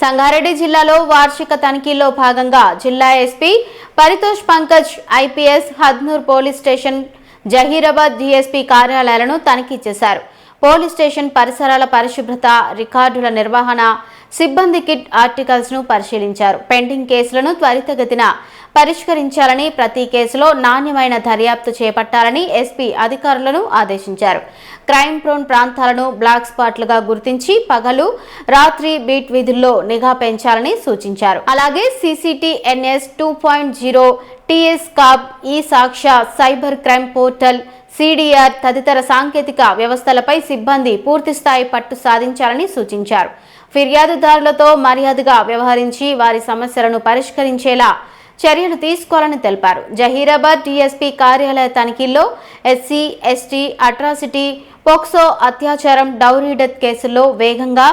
సంగారెడ్డి జిల్లాలో వార్షిక తనిఖీల్లో భాగంగా జిల్లా SP Paritosh Pankaj IPS Hadnur police station Zaheerabad DSP కార్యాలయాలను తనిఖీ చేశారు. పోలీస్ స్టేషన్ పరిసరాల పరిశుభ్రత, రికార్డుల నిర్వహణ, సిబ్బంది కిట్ ఆర్టికల్స్ ను పరిశీలించారు. పెండింగ్ కేసులను త్వరితగతిన పరిష్కరించాలని, ప్రతి కేసులో నాణ్యమైన దర్యాప్తు చేపట్టాలని ఎస్పీ అధికారులను ఆదేశించారు. క్రైమ్ ప్రోన్ ప్రాంతాలను బ్లాక్ స్పాట్లుగా గుర్తించి పగలు, రాత్రి బీట్ విధుల్లో నిఘా పెంచాలని సూచించారు. అలాగే CCTNS 2.0, TS కాబ్, ఈ సాక్ష్య, సైబర్ క్రైమ్ పోర్టల్, CDR తదితర సాంకేతిక వ్యవస్థలపై సిబ్బంది పూర్తిస్థాయి పట్టు సాధించాలని సూచించారు. ఫిర్యాదుదారులతో మర్యాదగా వ్యవహరించి వారి సమస్యలను పరిష్కరించేలా చర్యలు తీసుకోవాలని తెలిపారు. జహీరాబాద్ డీఎస్పీ కార్యాలయ తనిఖీల్లో SC, ST, అట్రాసిటీ, పోక్సో, అత్యాచారం, డౌరీ డెత్ కేసుల్లో వేగంగా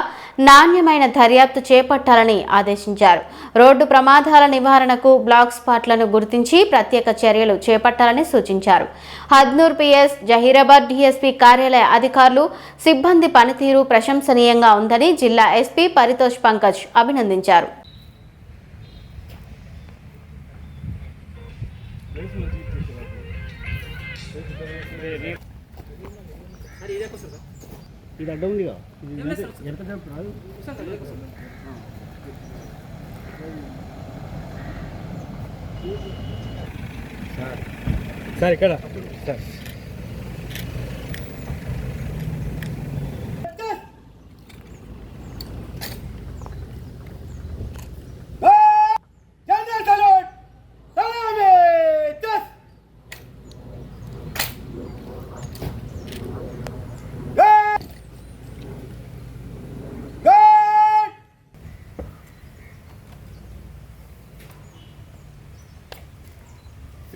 నాణ్యమైన దర్యాప్తు చేపట్టాలని ఆదేశించారు. రోడ్డు ప్రమాదాల నివారణకు బ్లాక్ స్పాట్లను గుర్తించి ప్రత్యేక చర్యలు చేపట్టాలని సూచించారు. హద్నూర్ PS, జహీరాబాద్ డీఎస్పీ కార్యాలయ అధికారులు, సిబ్బంది పనితీరు ప్రశంసనీయంగా ఉందని జిల్లా ఎస్పీ పరితోష్ పంకజ్ అభినందించారు. ఇది అడ్డం ఉందిగా ఎంత రాదు సార్ ఇక్కడ సార్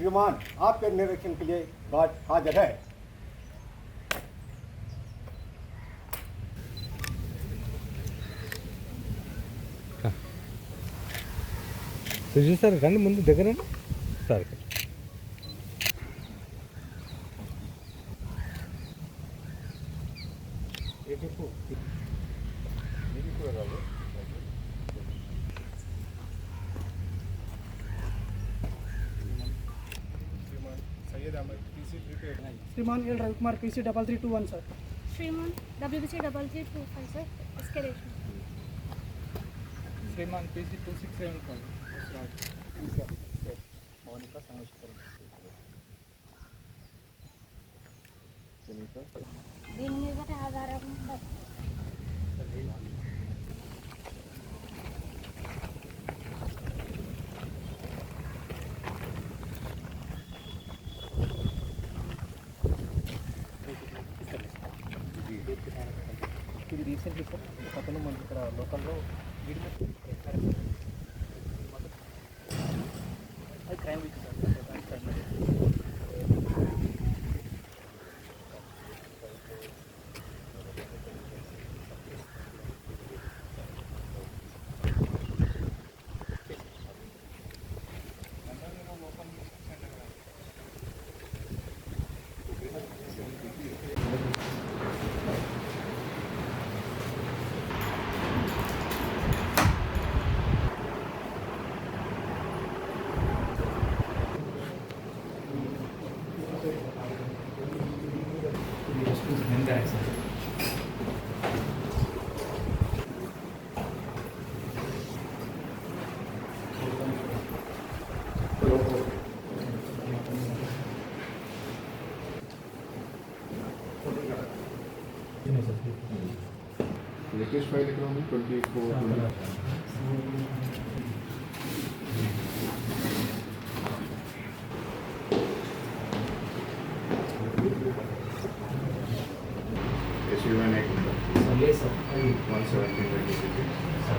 श्रीमान, आपके निरीक्षण के लिए गार्ड हाजिर है। సుజీ సార్ రండి ముందు దగ్గర సార్ श्रीमान एल रविकुमार PC 3321 सर। श्रीमान WBC 3325 सर, एस्केलेशन। श्रीमान PC 2675 मौनिका संगोष्ठी దీని మీద ఆధారం ఇది రీసెంట్లీ సార్ ఒక అతను మన ఇక్కడ లోకల్లో అది crime week sir. Latest file economy 24 SU1 117